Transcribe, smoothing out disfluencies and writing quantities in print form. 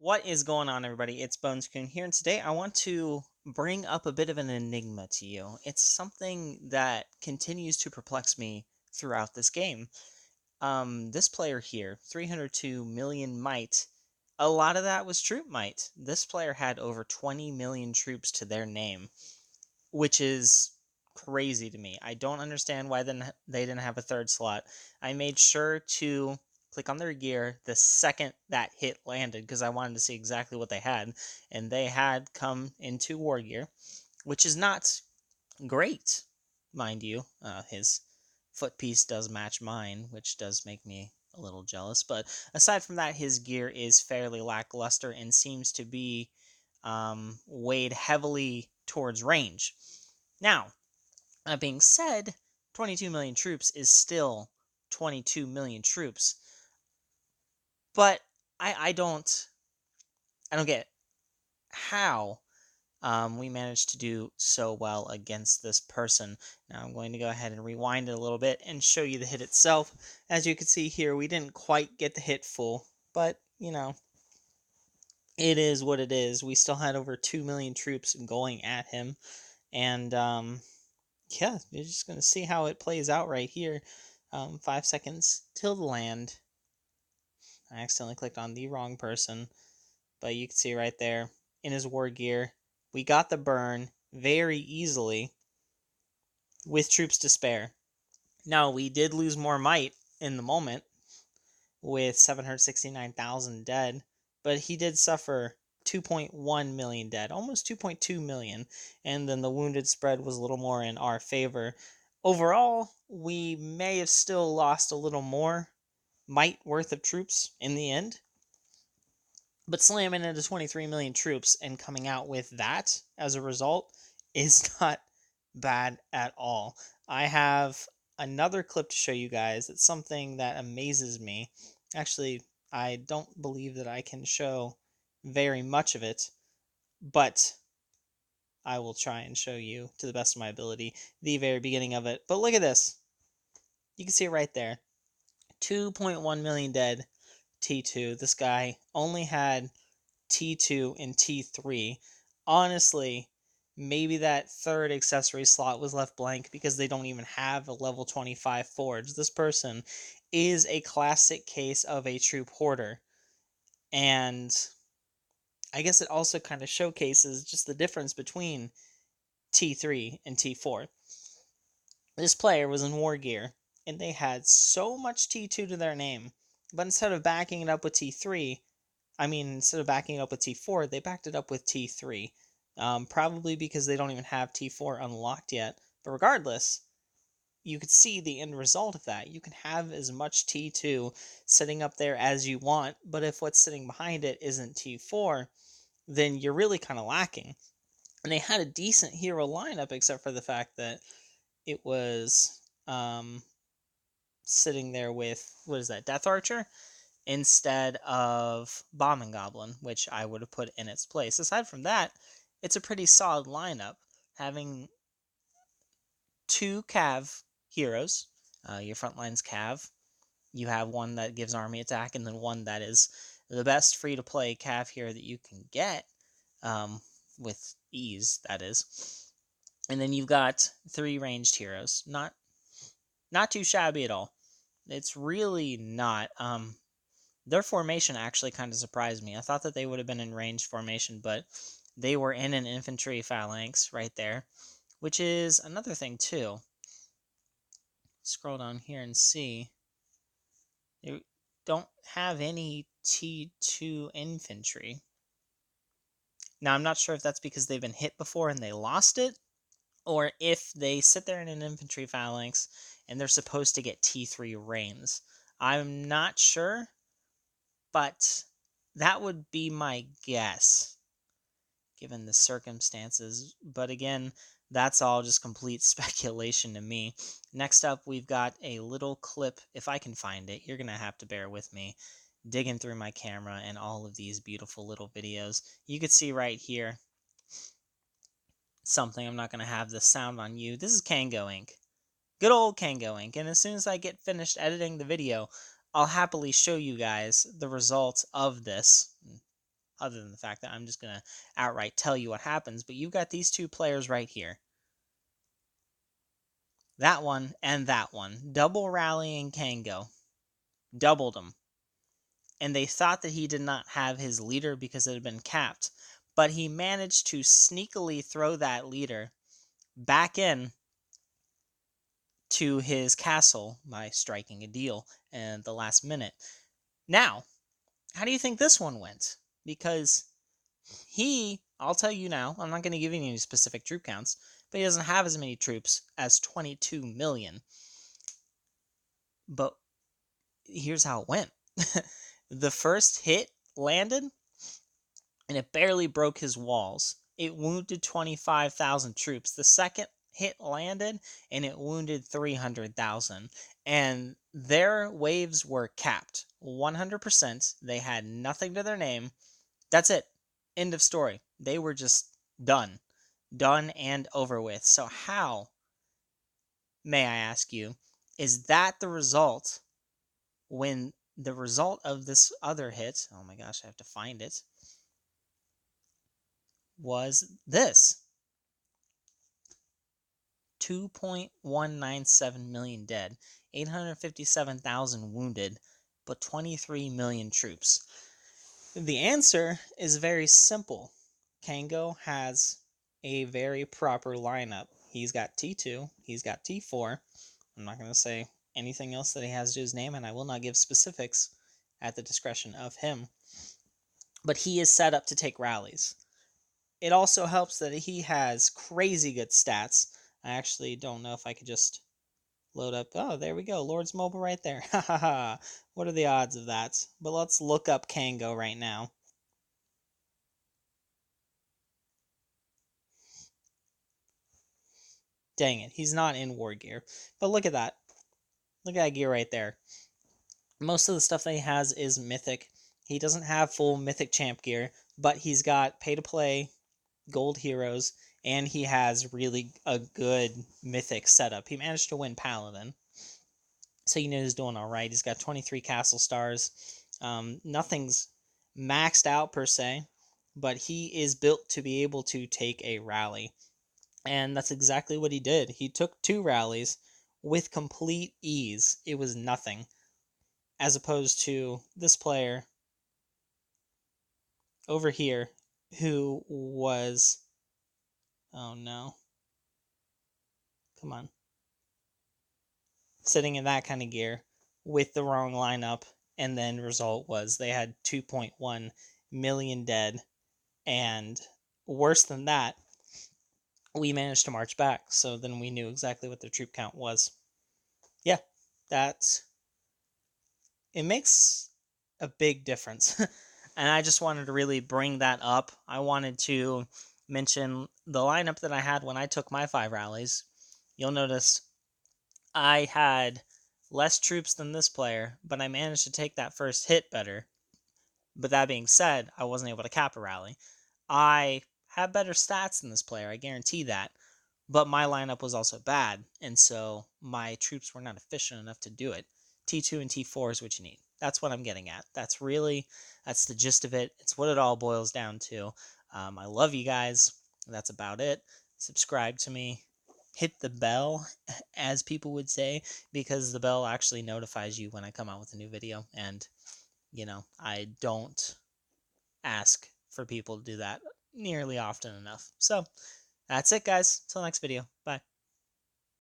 What is going on, everybody? It's Bones Coon here, and today I want to bring up a bit of an enigma to you. It's something that continues to perplex me throughout this game. This player here, 302 million might, a lot of that was troop might. This player had over 20 million troops to their name, which is crazy to me. I don't understand why they didn't have a third slot. I made sure to click on their gear the second that hit landed because I wanted to see exactly what they had, and they had come into war gear, which is not great, mind you. His foot piece does match mine, which does make me a little jealous. But aside from that, his gear is fairly lackluster and seems to be weighed heavily towards range. Now, that being said, 22 million troops is still 22 million troops, but I don't get how we managed to do so well against this person. Now I'm going to go ahead and rewind it a little bit and show you the hit itself. As you can see here, we didn't quite get the hit full, but it is what it is. We still had over 2 million troops going at him, and yeah, you're just going to see how it plays out right here. 5 seconds till the land. I accidentally clicked on the wrong person, but you can see right there in his war gear, we got the burn very easily with troops to spare. Now, we did lose more might in the moment with 769,000 dead, but he did suffer 2.1 million dead, almost 2.2 million, and then the wounded spread was a little more in our favor. Overall, we may have still lost a little more might worth of troops in the end, but slamming into 23 million troops and coming out with that as a result is not bad at all. I have another clip to show you guys. It's something that amazes me. Actually, I don't believe that I can show very much of it, but I will try and show you to the best of my ability the very beginning of it. But look at this. You can see it right there. 2.1 million dead T2. This guy only had T2 and T3. Honestly, maybe that third accessory slot was left blank because they don't even have a level 25 forge. This person is a classic case of a troop hoarder. And I guess it also kind of showcases just the difference between T3 and T4. This player was in war gear, and they had so much T2 to their name, but instead of backing it up with T3, instead of backing it up with T4, they backed it up with T3. Probably because they don't even have T4 unlocked yet. But regardless, you could see the end result of that. You can have as much T2 sitting up there as you want, but if what's sitting behind it isn't T4, then you're really kind of lacking. And they had a decent hero lineup, except for the fact that it was sitting there with, what is that, Death Archer? Instead of Bombing Goblin, which I would have put in its place. Aside from that, it's a pretty solid lineup, having two Cav heroes. Your front line's Cav. You have one that gives army attack, and then one that is the best free-to-play Cav hero that you can get, with ease, that is. And then you've got three ranged heroes. Not too shabby at all. It's really not. Their formation actually kind of surprised me. I thought that they would have been in ranged formation, but they were in an infantry phalanx right there, which is another thing too. Scroll down here and see. They don't have any T2 infantry. Now, I'm not sure if that's because they've been hit before and they lost it, or if they sit there in an infantry phalanx and they're supposed to get T3 reigns. I'm not sure, but that would be my guess, given the circumstances. But again, that's all just complete speculation to me. Next up, we've got a little clip. If I can find it, you're going to have to bear with me digging through my camera and all of these beautiful little videos. You can see right here something. I'm not going to have the sound on you. This is Kango Inc. Good old Kango Inc. And as soon as I get finished editing the video, I'll happily show you guys the results of this. other than the fact that I'm just going to outright tell you what happens. But you've got these two players right here. That one and that one. Double rallying Kango. Doubled him. And they thought that he did not have his leader because it had been capped. But he managed to sneakily throw that leader back in to his castle by striking a deal in the last minute. Now, how do you think this one went? Because I'll tell you now, I'm not going to give you any specific troop counts, but he doesn't have as many troops as 22 million. But here's how it went. The first hit landed, and it barely broke his walls. It wounded 25,000 troops. The second hit landed, and it wounded 300,000. And their waves were capped 100%. They had nothing to their name. That's it. End of story. They were just done. Done and over with. So how, may I ask you, is that the result when the result of this other hit, oh my gosh, I have to find it, was this. 2.197 million dead, 857,000 wounded, but 23 million troops. The answer is very simple. Kango has a very proper lineup. He's got T2, he's got T4. I'm not going to say anything else that he has to his name, and I will not give specifics at the discretion of him. But he is set up to take rallies. It also helps that he has crazy good stats. I actually don't know if I could just load up. Oh, there we go. Lord's Mobile right there. Ha ha ha. What are the odds of that? But let's look up Kango right now. Dang it, he's not in war gear. But look at that. Look at that gear right there. Most of the stuff that he has is mythic. He doesn't have full mythic champ gear, but he's got pay to play gold heroes, and he has really a good mythic setup. He managed to win Paladin, so you know he's doing all right. He's got 23 castle stars. Nothing's maxed out per se, but he is built to be able to take a rally. And that's exactly what he did. He took 2 rallies with complete ease. It was nothing. As opposed to this player over here who was... Oh no. Come on. Sitting in that kind of gear with the wrong lineup, and then result was they had 2.1 million dead, and worse than that, we managed to march back, so then we knew exactly what their troop count was. Yeah, it makes a big difference. And I just wanted to really bring that up. I wanted to mention the lineup that I had when I took my 5 rallies. You'll notice I had less troops than this player, but I managed to take that first hit better. But that being said, I wasn't able to cap a rally. I have better stats than this player, I guarantee that. But my lineup was also bad, and so my troops were not efficient enough to do it. T2 and T4 is what you need. That's what I'm getting at. That's the gist of it. It's what it all boils down to. I love you guys. That's about it. Subscribe to me. Hit the bell, as people would say, because the bell actually notifies you when I come out with a new video. And, I don't ask for people to do that nearly often enough. So, that's it, guys. Till next video.